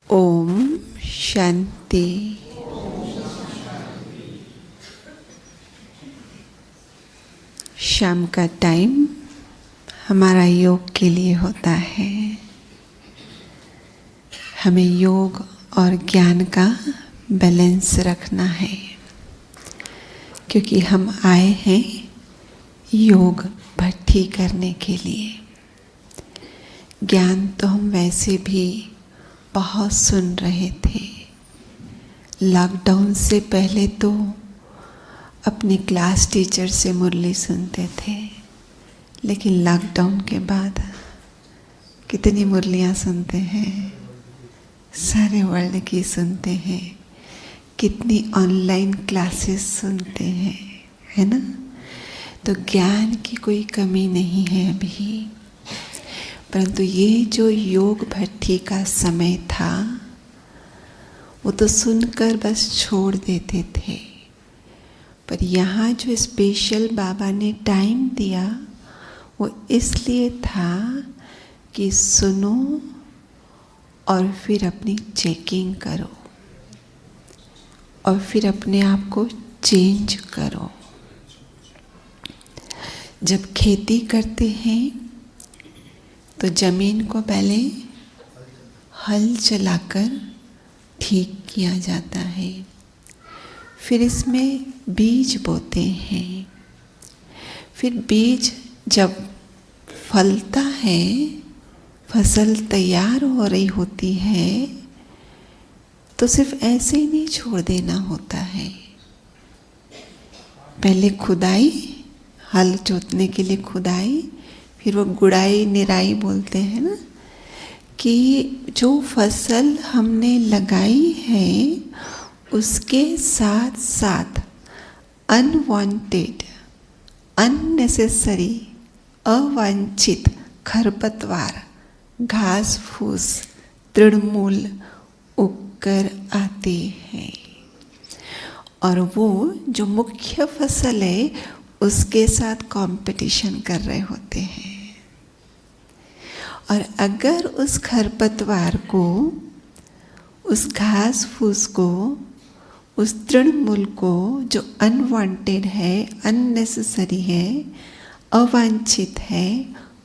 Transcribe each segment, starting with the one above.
ओम शांति। शाम का टाइम हमारा योग के लिए होता है। हमें योग और ज्ञान का बैलेंस रखना है, क्योंकि हम आए हैं योग भट्टी करने के लिए। ज्ञान तो हम वैसे भी बहुत सुन रहे थे। लॉकडाउन से पहले तो अपनी क्लास टीचर से मुरली सुनते थे, लेकिन लॉकडाउन के बाद कितनी मुरलियाँ सुनते हैं, सारे वर्ल्ड की सुनते हैं। कितनी ऑनलाइन क्लासेस सुनते हैं, है ना। तो ज्ञान की कोई कमी नहीं है अभी, परंतु ये जो योग भट्टी का समय था वो तो सुनकर बस छोड़ देते थे। पर यहाँ जो स्पेशल बाबा ने टाइम दिया वो इसलिए था कि सुनो और फिर अपनी चेकिंग करो और फिर अपने आप को चेंज करो। जब खेती करते हैं तो ज़मीन को पहले हल चलाकर ठीक किया जाता है, फिर इसमें बीज बोते हैं। फिर बीज जब फलता है, फसल तैयार हो रही होती है, तो सिर्फ ऐसे ही नहीं छोड़ देना होता है। पहले खुदाई, हल जोतने के लिए खुदाई, फिर वो गुड़ाई निराई बोलते हैं ना, कि जो फसल हमने लगाई है उसके साथ साथ अनवांटेड, अननेसेसरी, अवांछित खरपतवार, घास फूस, तृणमूल उगकर आते हैं, और वो जो मुख्य फसल है उसके साथ कंपटीशन कर रहे होते हैं। और अगर उस खरपतवार को, उस घास फूस को, उस तृणमूल को जो अनवांटेड है, अननेसेसरी है, अवांछित है,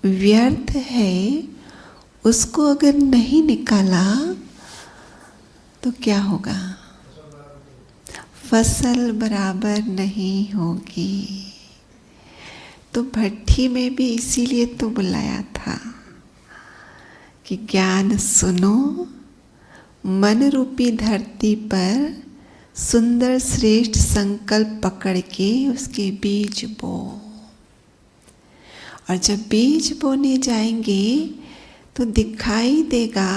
व्यर्थ है, उसको अगर नहीं निकाला तो क्या होगा? फसल बराबर नहीं होगी। तो भट्टी में भी इसीलिए तो बुलाया था कि ज्ञान सुनो, मन रूपी धरती पर सुंदर श्रेष्ठ संकल्प पकड़ के उसके बीज बो। और जब बीज बोने जाएंगे तो दिखाई देगा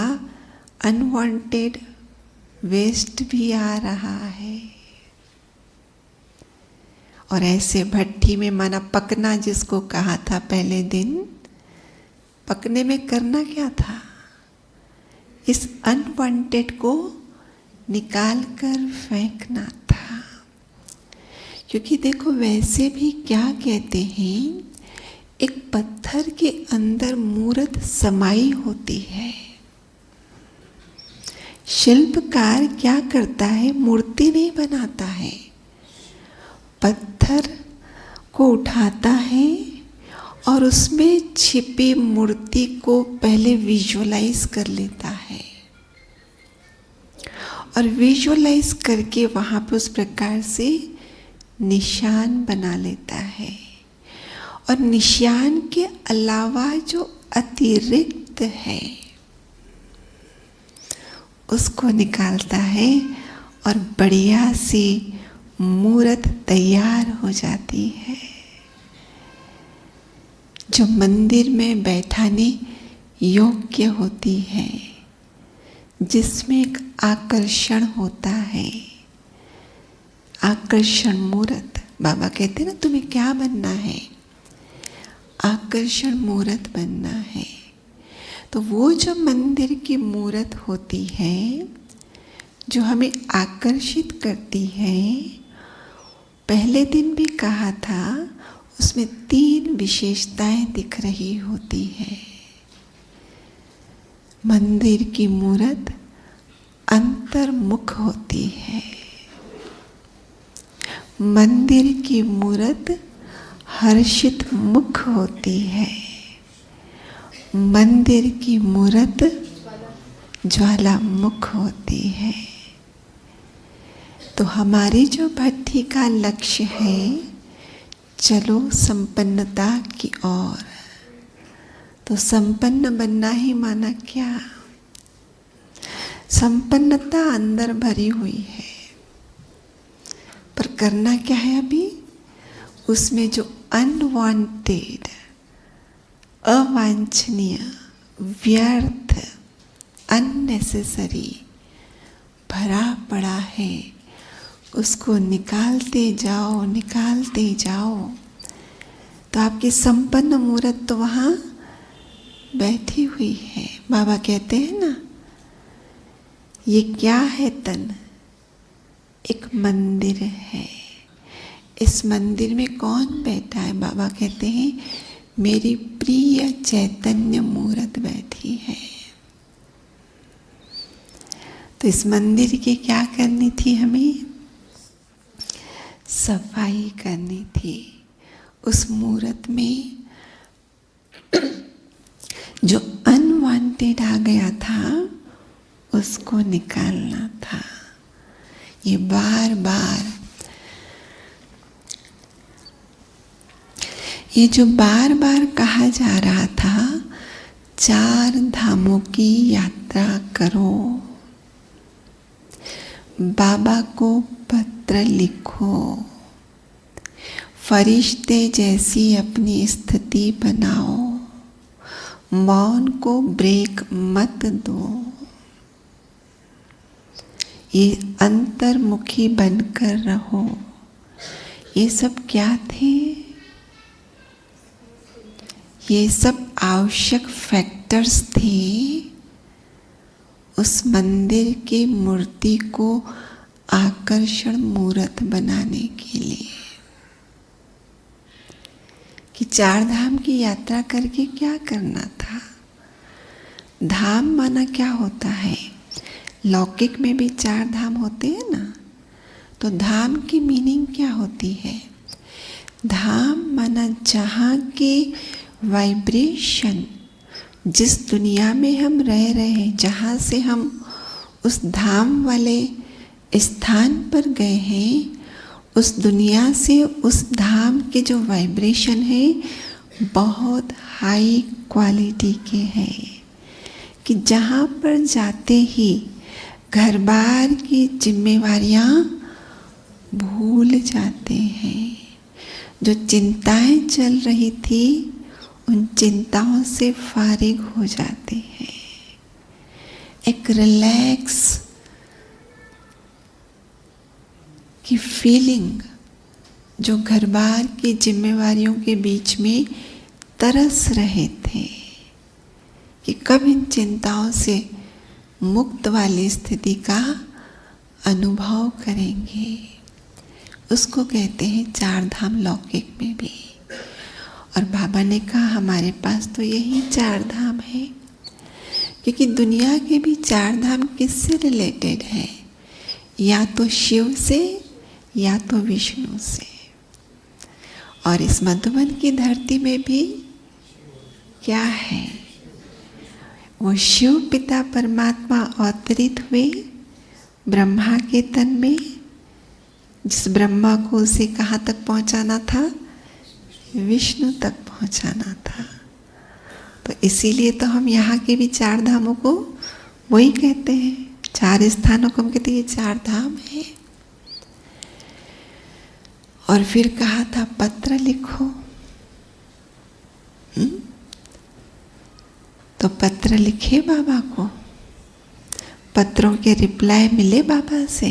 अनवांटेड वेस्ट भी आ रहा है। और ऐसे भट्टी में माना पकना जिसको कहा था पहले दिन, पकने में करना क्या था? इस अनवांटेड को निकाल कर फेंकना था। क्योंकि देखो वैसे भी क्या कहते हैं, एक पत्थर के अंदर मूर्त समाई होती है। शिल्पकार क्या करता है? मूर्ति नहीं बनाता है, पत्थर को उठाता है और उसमें छिपी मूर्ति को पहले विजुअलाइज कर लेता है, और विजुअलाइज करके वहाँ पे उस प्रकार से निशान बना लेता है। और निशान के अलावा जो अतिरिक्त है उसको निकालता है और बढ़िया सी मूर्त तैयार हो जाती है, जो मंदिर में बैठाने योग्य होती है, जिसमें एक आकर्षण होता है। आकर्षण मूर्त, बाबा कहते हैं ना, तुम्हें क्या बनना है? आकर्षण मूर्त बनना है। तो वो जो मंदिर की मूर्त होती है, जो हमें आकर्षित करती है, पहले दिन भी कहा था, उसमें 3 विशेषताएं दिख रही होती है। मंदिर की मूर्त अंतर्मुख होती है। मंदिर की मूरत हर्षित मुख होती है। मंदिर की मूरत ज्वालामुख होती है। तो हमारी जो भट्टी का लक्ष्य है, चलो संपन्नता की ओर। तो संपन्न बनना ही माना क्या? संपन्नता अंदर भरी हुई है, पर करना क्या है अभी? उसमें जो अनवांटेड, अवांछनीय, व्यर्थ, अननेसेसरी भरा पड़ा है, उसको निकालते जाओ, निकालते जाओ। तो आपकी संपन्न मूर्त तो वहाँ बैठी हुई है। बाबा कहते हैं ना, ये क्या है तन? एक मंदिर है। इस मंदिर में कौन बैठा है? बाबा कहते हैं, मेरी प्रिय चैतन्य मूर्त बैठी है। तो इस मंदिर की क्या करनी थी? हमें सफाई करनी थी। उस मूर्त में जो अनवांटेड आ गया था, उसको निकालना था। ये बार बार, ये जो बार बार कहा जा रहा था, 4 धामों की यात्रा करो, बाबा को पत्र लिखो, फरिश्ते जैसी अपनी स्थिति बनाओ, मौन को ब्रेक मत दो। ये अंतर्मुखी बनकर रहो। ये सब क्या थे? ये सब आवश्यक फैक्टर्स थे उस मंदिर की मूर्ति को आकर्षण मूर्त बनाने के लिए। कि 4 धाम की यात्रा करके क्या करना था? धाम माना क्या होता है? लौकिक में भी 4 धाम होते हैं ना। तो धाम की मीनिंग क्या होती है? धाम माना जहाँ की वाइब्रेशन, जिस दुनिया में हम रह रहे हैं, जहाँ से हम उस धाम वाले स्थान पर गए हैं, उस दुनिया से उस धाम के जो वाइब्रेशन है बहुत हाई क्वालिटी के हैं। कि जहाँ पर जाते ही घर बार की जिम्मेवारियाँ भूल जाते हैं। जो चिंताएं चल रही थी, उन चिंताओं से फारिग हो जाते हैं। एक रिलैक्स की फीलिंग, जो घर बार की जिम्मेवारियों के बीच में तरस रहे थे कि कब इन चिंताओं से मुक्त वाली स्थिति का अनुभव करेंगे, उसको कहते हैं 4 धाम लौकिक में भी। और बाबा ने कहा हमारे पास तो यही 4 धाम है, क्योंकि दुनिया के भी 4 धाम किससे रिलेटेड है? या तो शिव से या तो विष्णु से। और इस मधुबन की धरती में भी क्या है? वो शिव पिता परमात्मा अवतरित हुए ब्रह्मा के तन में। जिस ब्रह्मा को उसे कहाँ तक पहुँचाना था? विष्णु तक पहुँचाना था। तो इसीलिए तो हम यहाँ के भी 4 धामों को वही कहते हैं, 4 स्थानों को हम कहते हैं ये 4 धाम है। और फिर कहा था पत्र लिखो। तो पत्र लिखे बाबा को, पत्रों के रिप्लाई मिले बाबा से।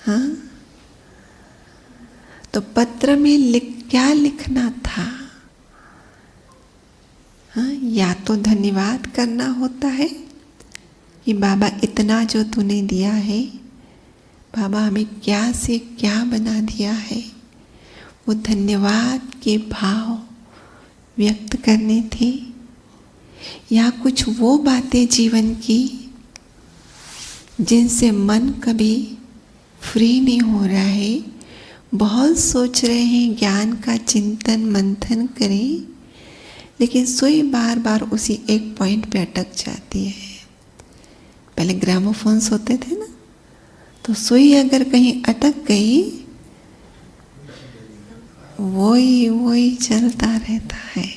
हाँ, तो पत्र में क्या लिखना था? हाँ, या तो धन्यवाद करना होता है कि बाबा इतना जो तूने दिया है, बाबा हमें क्या से क्या बना दिया है, वो धन्यवाद के भाव व्यक्त करने थे। या कुछ वो बातें जीवन की जिनसे मन कभी फ्री नहीं हो रहा है, बहुत सोच रहे हैं, ज्ञान का चिंतन मंथन करें, लेकिन सुई बार बार उसी एक पॉइंट पे अटक जाती है। पहले ग्रामोफोन्स होते थे ना, तो सुई अगर कहीं अटक गई, वही चलता रहता है।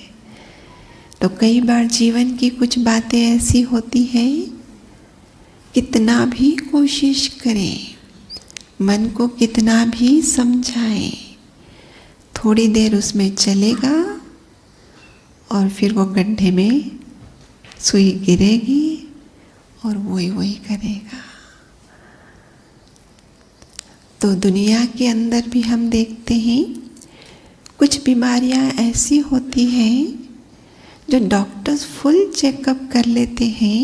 तो कई बार जीवन की कुछ बातें ऐसी होती हैं, कितना भी कोशिश करें, मन को कितना भी समझाएं, थोड़ी देर उसमें चलेगा और फिर वो गड्ढे में सुई गिरेगी और वही करेगा। तो दुनिया के अंदर भी हम देखते हैं, कुछ बीमारियां ऐसी होती हैं जो डॉक्टर्स फुल चेकअप कर लेते हैं,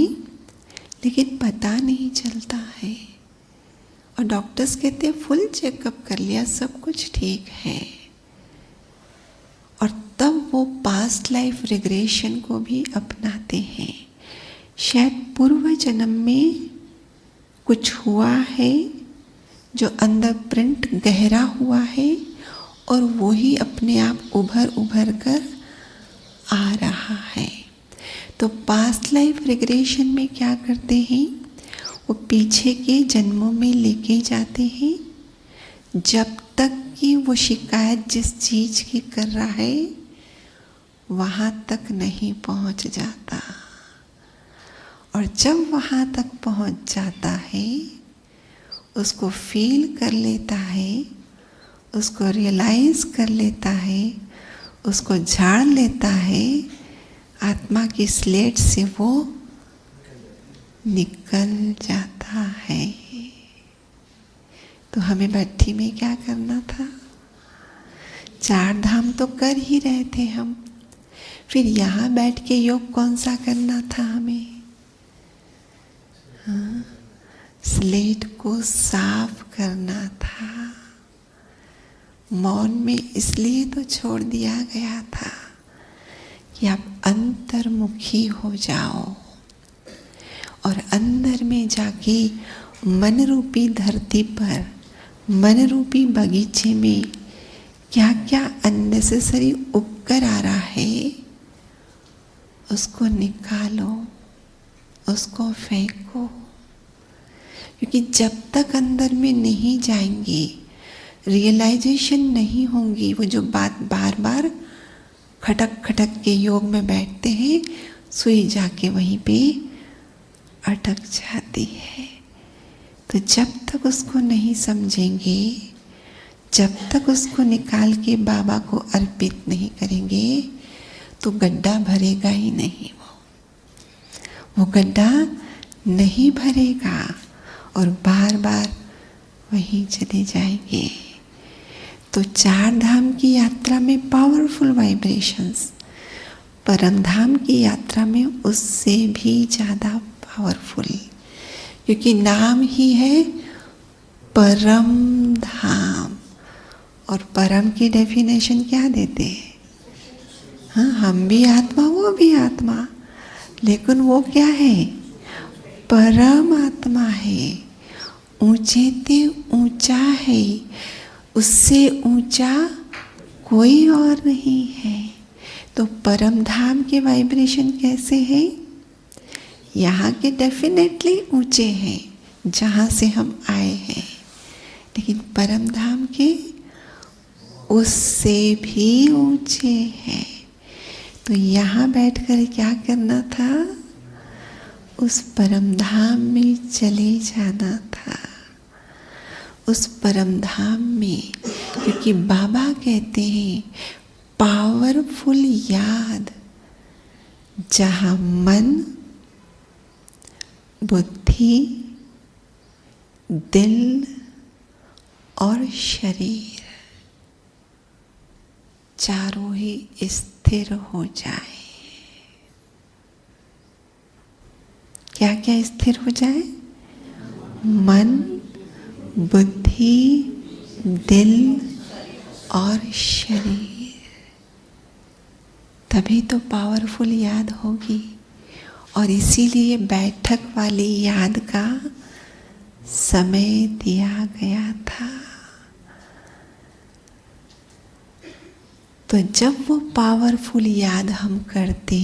लेकिन पता नहीं चलता है। और डॉक्टर्स कहते हैं फुल चेकअप कर लिया, सब कुछ ठीक है। और तब वो पास्ट लाइफ रिग्रेशन को भी अपनाते हैं। शायद पूर्व जन्म में कुछ हुआ है जो अंदर प्रिंट गहरा हुआ है, और वही अपने आप उभर कर आ रहा है। तो पास्ट लाइफ रिग्रेशन में क्या करते हैं, वो पीछे के जन्मों में लेके जाते हैं, जब तक कि वो शिकायत जिस चीज की कर रहा है वहां तक नहीं पहुंच जाता। और जब वहां तक पहुंच जाता है, उसको फील कर लेता है, उसको रियलाइज कर लेता है, उसको झाड़ लेता है, आत्मा की स्लेट से वो निकल जाता है। तो हमें भट्ठी में क्या करना था? 4 धाम तो कर ही रहे थे हम, फिर यहाँ बैठ के योग कौन सा करना था हमें? हाँ, स्लेट को साफ करना था। मौन में इसलिए तो छोड़ दिया गया था कि आप अंतर्मुखी हो जाओ, और अंदर में जाके मन रूपी धरती पर, मन रूपी बगीचे में क्या क्या अननेसेसरी उपकर आ रहा है, उसको निकालो, उसको फेंको। क्योंकि जब तक अंदर में नहीं जाएंगे, रियलाइजेशन नहीं होंगी, वो जो बात बार बार खटक खटक के योग में बैठते हैं, सुई जाके वहीं पे अटक जाती है। तो जब तक उसको नहीं समझेंगे, जब तक उसको निकाल के बाबा को अर्पित नहीं करेंगे, तो गड्ढा भरेगा ही नहीं। वो गड्ढा नहीं भरेगा और बार बार वहीं चले जाएंगे। तो 4 धाम की यात्रा में पावरफुल वाइब्रेशंस, परम धाम की यात्रा में उससे भी ज़्यादा पावरफुल, क्योंकि नाम ही है परम धाम। और परम की डेफिनेशन क्या देते हैं? हाँ, हम भी आत्मा, वो भी आत्मा, लेकिन वो क्या है? परम आत्मा है, ऊंचे ते ऊंचा है, उससे ऊंचा कोई और नहीं है। तो परम धाम के वाइब्रेशन कैसे है? यहाँ के डेफिनेटली ऊंचे हैं जहाँ से हम आए हैं, लेकिन परम धाम के उससे भी ऊंचे हैं। तो यहाँ बैठकर क्या करना था? उस परम धाम में चले जाना था, उस परम धाम में। क्योंकि बाबा कहते हैं पावरफुल याद, जहाँ मन, बुद्धि, दिल और शरीर चारों ही स्थिर हो जाए। क्या क्या स्थिर हो जाए? मन, बुद्धि, दिल और शरीर। तभी तो पावरफुल याद होगी। और इसीलिए बैठक वाली याद का समय दिया गया था। तो जब वो पावरफुल याद हम करते,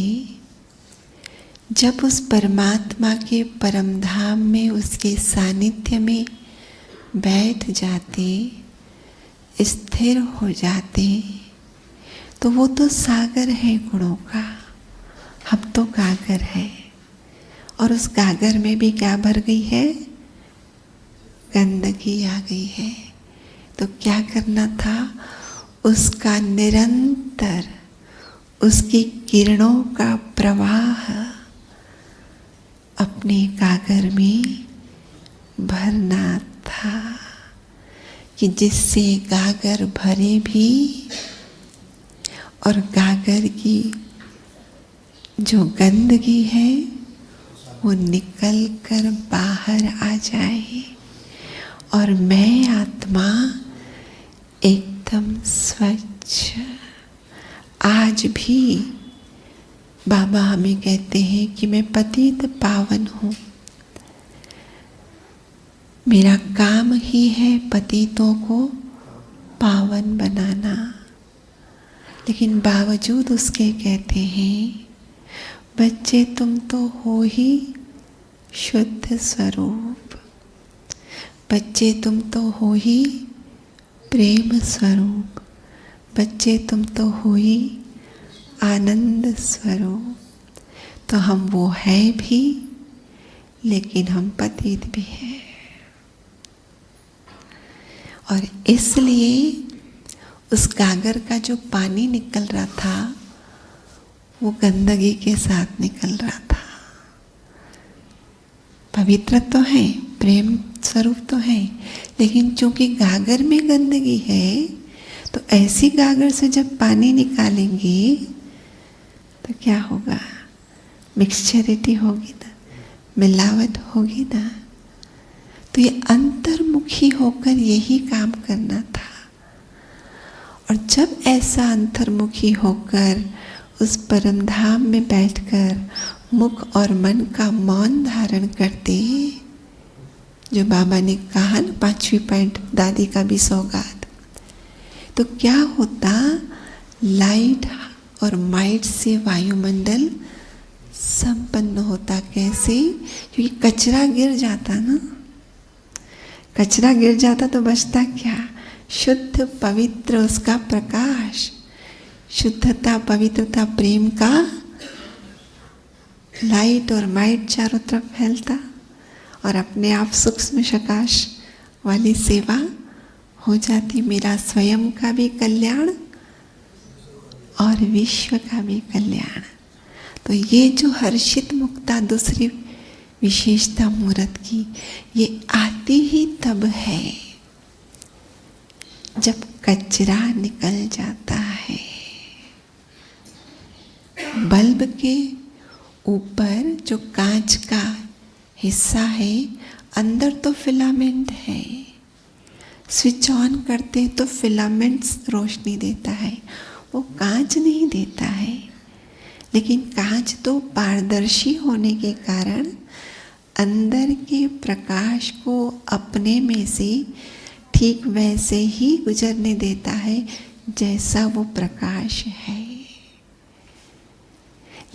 जब उस परमात्मा के परमधाम में उसके सानिध्य में बैठ जाते, स्थिर हो जाते, तो वो तो सागर है गुणों का, हम तो गागर है। और उस गागर में भी क्या भर गई है? गंदगी आ गई है। तो क्या करना था? उसका निरंतर, उसकी किरणों का प्रवाह अपने गागर में भरना था, कि जिससे गागर भरे भी और गागर की जो गंदगी है वो निकल कर बाहर आ जाए और मैं आत्मा एकदम स्वच्छ। आज भी बाबा हमें कहते हैं कि मैं पतित पावन हूँ, मेरा काम ही है पतितों को पावन बनाना। लेकिन बावजूद उसके कहते हैं, बच्चे तुम तो हो ही शुद्ध स्वरूप, बच्चे तुम तो हो ही प्रेम स्वरूप, बच्चे तुम तो हो ही आनंद स्वरूप। तो हम वो है भी, लेकिन हम पतित भी हैं। और इसलिए उस गागर का जो पानी निकल रहा था वो गंदगी के साथ निकल रहा था। पवित्र तो है, प्रेम स्वरूप तो है, लेकिन चूंकि गागर में गंदगी है, तो ऐसी गागर से जब पानी निकालेंगे तो क्या होगा? मिक्सचरिटी होगी ना, मिलावट होगी ना। तो ये अंतर्मुखी होकर यही काम करना था। और जब ऐसा अंतर्मुखी होकर उस परमधाम में बैठकर मुख और मन का मौन धारण करते, जो बाबा ने कहा ना 5वीं पॉइंट, दादी का भी सौगात, तो क्या होता? लाइट और माइट से वायुमंडल संपन्न होता। कैसे? क्योंकि कचरा गिर जाता ना, कचरा गिर जाता तो बचता क्या? शुद्ध पवित्र उसका प्रकाश, शुद्धता, पवित्रता, प्रेम का लाइट और माइट चारों तरफ फैलता और अपने आप सूक्ष्म प्रकाश वाली सेवा हो जाती। मेरा स्वयं का भी कल्याण और विश्व का भी कल्याण। तो ये जो हर्षित मुक्ता दूसरी विशेषता मूर्त की, ये आती ही तब है जब कचरा निकल जाता है। बल्ब के ऊपर जो कांच का हिस्सा है, अंदर तो फिलामेंट है, स्विच ऑन करते तो फिलामेंट्स रोशनी देता है, वो कांच नहीं देता है। लेकिन कांच तो पारदर्शी होने के कारण अंदर के प्रकाश को अपने में से ठीक वैसे ही गुजरने देता है जैसा वो प्रकाश है।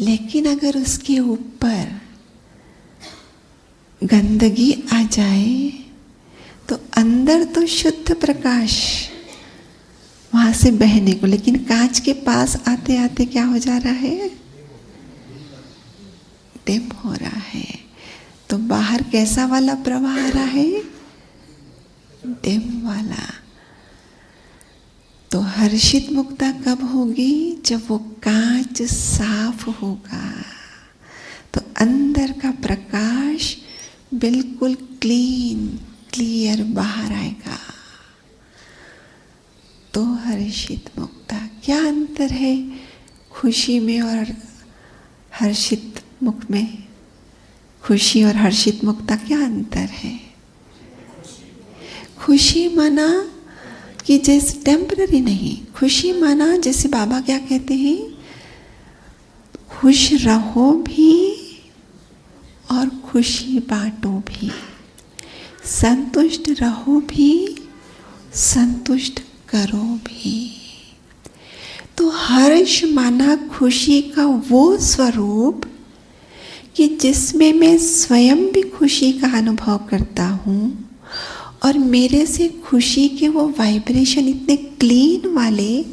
लेकिन अगर उसके ऊपर गंदगी आ जाए तो अंदर तो शुद्ध प्रकाश वहां से बहने को, लेकिन कांच के पास आते आते क्या हो जा रहा है? डिम हो रहा है। तो बाहर कैसा वाला प्रवाह आ रहा है? डिम वाला। तो हर्षित मुक्ता कब होगी? जब वो कांच साफ होगा, तो अंदर का प्रकाश बिल्कुल क्लीन क्लियर बाहर आएगा। तो हर्षित मुक्ता। क्या अंतर है खुशी में और हर्षित मुक्त में? खुशी और हर्षित मुक्ता क्या अंतर है? खुशी माना कि जैसे टेम्पररी नहीं, खुशी माना जैसे बाबा क्या कहते हैं, खुश रहो भी और खुशी बांटो भी। संतुष्ट रहो भी, संतुष्ट करो भी। तो हर्ष माना खुशी का वो स्वरूप कि जिसमें मैं स्वयं भी खुशी का अनुभव करता हूँ और मेरे से खुशी के वो वाइब्रेशन इतने क्लीन वाले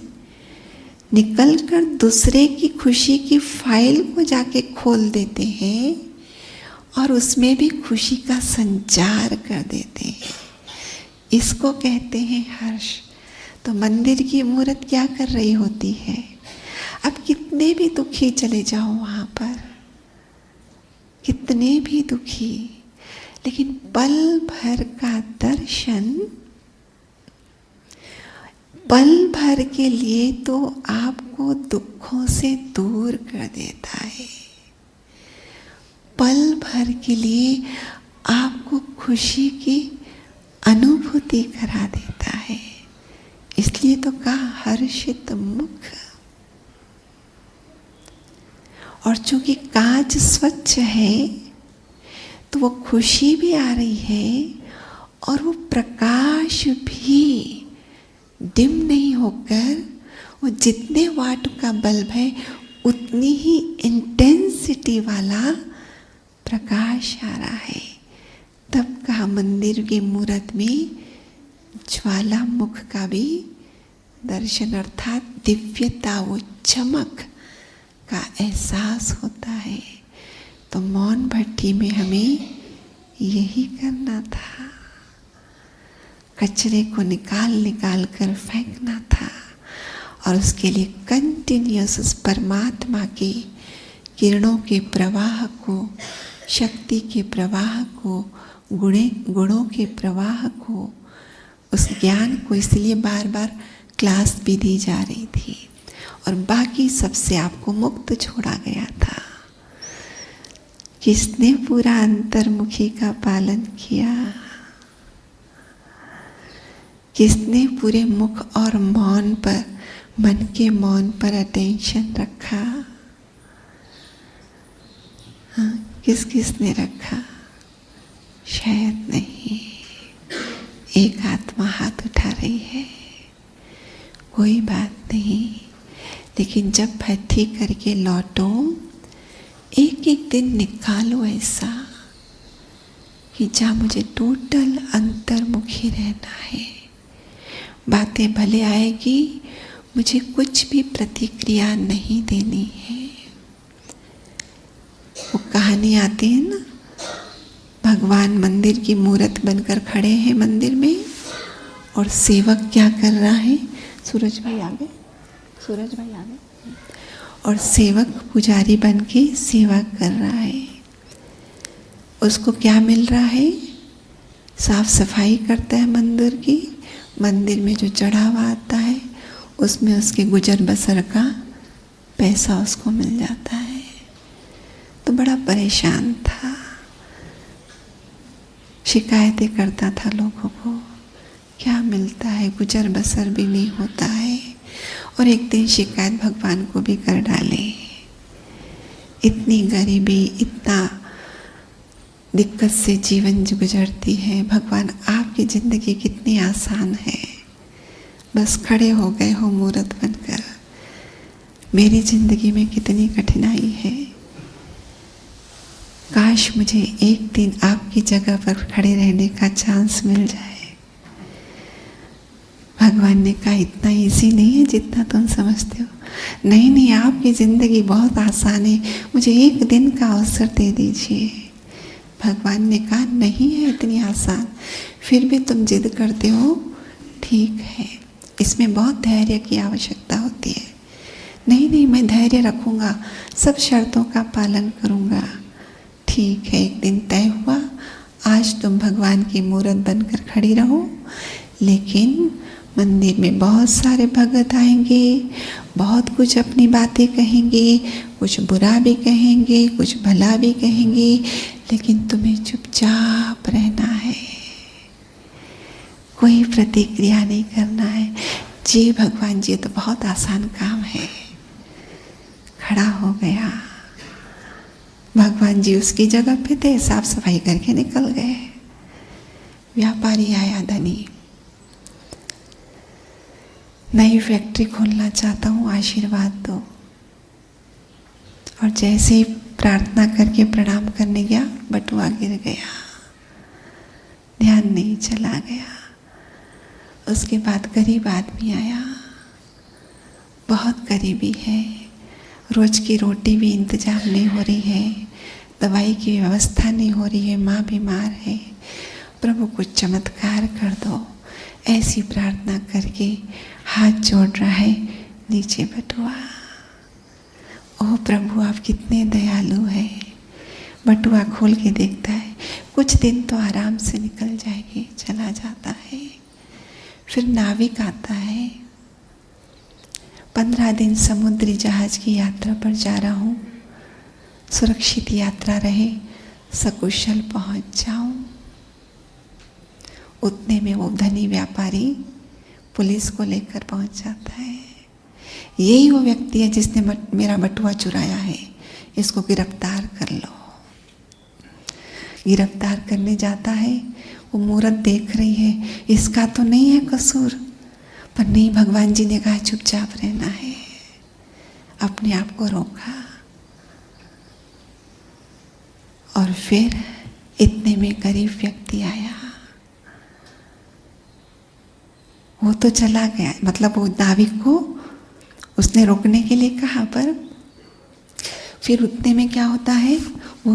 निकल कर दूसरे की खुशी की फाइल को जाके खोल देते हैं और उसमें भी खुशी का संचार कर देते हैं। इसको कहते हैं हर्ष। तो मंदिर की मूर्त क्या कर रही होती है? अब कितने भी दुखी चले जाओ वहाँ पर, कितने भी दुखी, लेकिन पल भर का दर्शन, पल भर के लिए तो आपको दुखों से दूर कर देता है। पल भर के लिए आपको खुशी की अनुभूति करा देता है। इसलिए तो कहा हर्षित मुख। और चूंकि कांच स्वच्छ है तो वो खुशी भी आ रही है और वो प्रकाश भी डिम नहीं होकर वो जितने वाट का बल्ब है उतनी ही इंटेंसिटी वाला प्रकाश आ रहा है। तब कहा मंदिर की मूर्त में ज्वाला मुख का भी दर्शन अर्थात दिव्यता, वो चमक का एहसास होता है। तो मौन भट्टी में हमें यही करना था, कचरे को निकाल निकाल कर फेंकना था और उसके लिए कंटिन्यूअस उस परमात्मा के किरणों के प्रवाह को, शक्ति के प्रवाह को, गुणों के प्रवाह को, उस ज्ञान को, इसलिए बार बार क्लास भी दी जा रही थी और बाकी सबसे आपको मुक्त छोड़ा गया था। किसने पूरा अंतर्मुखी का पालन किया? किसने पूरे मुख और मौन पर, मन के मौन पर अटेंशन रखा? हाँ, किसने रखा? शायद नहीं। एक आत्मा हाथ उठा रही है, कोई बात नहीं। लेकिन जब भट्टी करके लौटो, एक एक दिन निकालो ऐसा कि जहाँ मुझे टोटल अंतर्मुखी रहना है। बातें भले आएगी, मुझे कुछ भी प्रतिक्रिया नहीं देनी है। वो कहानी आती है ना, भगवान मंदिर की मूर्त बनकर खड़े हैं मंदिर में और सेवक क्या कर रहा है? सूरज भाई आ गए। और सेवक पुजारी बन के सेवा कर रहा है। उसको क्या मिल रहा है? साफ सफाई करता है मंदिर की। मंदिर में जो चढ़ावा आता है उसमें उसके गुजर बसर का पैसा उसको मिल जाता है। तो बड़ा परेशान था, शिकायतें करता था लोगों को, क्या मिलता है, गुजर बसर भी नहीं होता है। और एक दिन शिकायत भगवान को भी कर डाले, इतनी गरीबी, इतना दिक्कत से जीवन गुजरती है। भगवान आपकी ज़िंदगी कितनी आसान है, बस खड़े हो गए हो मूर्त बनकर। मेरी ज़िंदगी में कितनी कठिनाई है। काश मुझे एक दिन आपकी जगह पर खड़े रहने का चांस मिल जाए। भगवान ने कहा इतना इजी नहीं है जितना तुम समझते हो। नहीं, आपकी ज़िंदगी बहुत आसान है, मुझे एक दिन का अवसर दे दीजिए। भगवान ने कहा नहीं है इतनी आसान, फिर भी तुम जिद करते हो, ठीक है, इसमें बहुत धैर्य की आवश्यकता होती है। नहीं, मैं धैर्य रखूँगा, सब शर्तों का पालन करूँगा। ठीक है, एक दिन तय हुआ, आज तुम भगवान की मूर्त बनकर खड़ी रहो, लेकिन मंदिर में बहुत सारे भगत आएंगे, बहुत कुछ अपनी बातें कहेंगे, कुछ बुरा भी कहेंगे, कुछ भला भी कहेंगे, लेकिन तुम्हें चुपचाप रहना है, कोई प्रतिक्रिया नहीं करना है। जी भगवान जी, तो बहुत आसान काम है। खड़ा हो गया, भगवान जी उसकी जगह पे थे, साफ सफाई करके निकल गए। व्यापारी आया धनी, नई फैक्ट्री खोलना चाहता हूँ, आशीर्वाद दो। और जैसे ही प्रार्थना करके प्रणाम करने गया, बटुआ गिर गया, ध्यान नहीं, चला गया। उसके बाद गरीब आदमी आया, बहुत गरीबी है, रोज की रोटी भी इंतजाम नहीं हो रही है, दवाई की व्यवस्था नहीं हो रही है, माँ बीमार है, प्रभु कुछ चमत्कार कर दो। ऐसी प्रार्थना करके हाथ जोड़ रहा है, नीचे बटुआ। ओह प्रभु, आप कितने दयालु हैं। बटुआ खोल के देखता है, कुछ दिन तो आराम से निकल जाएगी, चला जाता है। फिर नाविक आता है, 15 दिन समुद्री जहाज की यात्रा पर जा रहा हूँ, सुरक्षित यात्रा रहे, सकुशल पहुँच जाऊँ। उतने में वो धनी व्यापारी पुलिस को लेकर पहुँच जाता है। यही वो व्यक्ति है जिसने मेरा बटुआ चुराया है, इसको गिरफ्तार कर लो। गिरफ्तार करने जाता है, वो मूरत देख रही है, इसका तो नहीं है कसूर, पर नहीं, भगवान जी ने कहा चुपचाप रहना है, अपने आप को रोका। और फिर इतने में गरीब व्यक्ति आया, वो तो चला गया, मतलब वो नाविक को उसने रोकने के लिए कहा, पर फिर उतने में क्या होता है, वो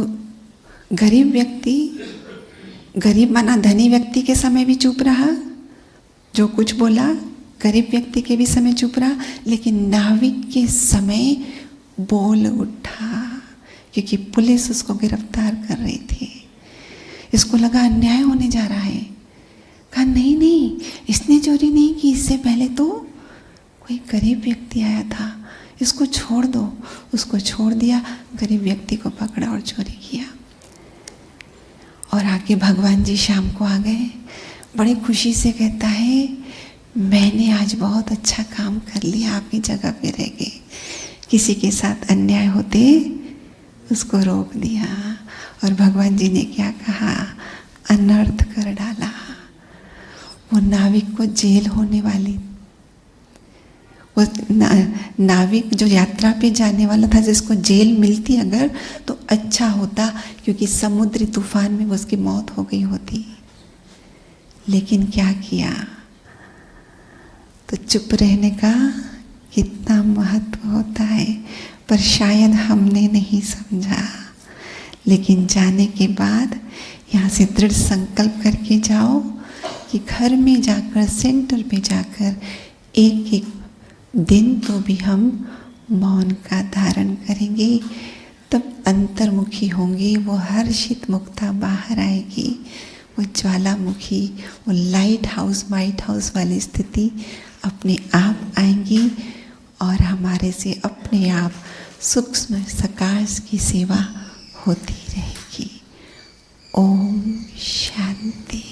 गरीब व्यक्ति, गरीब माना धनी व्यक्ति के समय भी चुप रहा, जो कुछ बोला, गरीब व्यक्ति के भी समय चुप रहा, लेकिन नाविक के समय बोल उठा, क्योंकि पुलिस उसको गिरफ्तार कर रही थी। इसको लगा अन्याय होने जा रहा है, कहा नहीं नहीं, इसने चोरी नहीं की, इससे पहले तो कोई गरीब व्यक्ति आया था, इसको छोड़ दो। उसको छोड़ दिया, गरीब व्यक्ति को पकड़ा और चोरी किया। और आके भगवान जी शाम को आ गए, बड़ी खुशी से कहता है, मैंने आज बहुत अच्छा काम कर लिया, आपकी जगह पे रह गए, किसी के साथ अन्याय होते उसको रोक दिया। और भगवान जी ने क्या कहा, अनर्थ कर डाला। वो नाविक को जेल होने वाली, वो नाविक जो यात्रा पे जाने वाला था, जिसको जेल मिलती अगर तो अच्छा होता, क्योंकि समुद्री तूफान में उसकी मौत हो गई होती। लेकिन क्या किया, तो चुप रहने का कितना महत्व होता है, पर शायद हमने नहीं समझा। लेकिन जाने के बाद यहाँ से दृढ़ संकल्प करके जाओ कि घर में जाकर, सेंटर पे जाकर एक एक दिन तो भी हम मौन का धारण करेंगे, तब अंतर्मुखी होंगे, वो हर्षित मुक्ता बाहर आएगी, वो ज्वालामुखी, वो लाइट हाउस, वाइट हाउस वाली स्थिति अपने आप आएंगी, और हमारे से अपने आप सूक्ष्म सकाश की सेवा होती रहेगी। ओम शांति।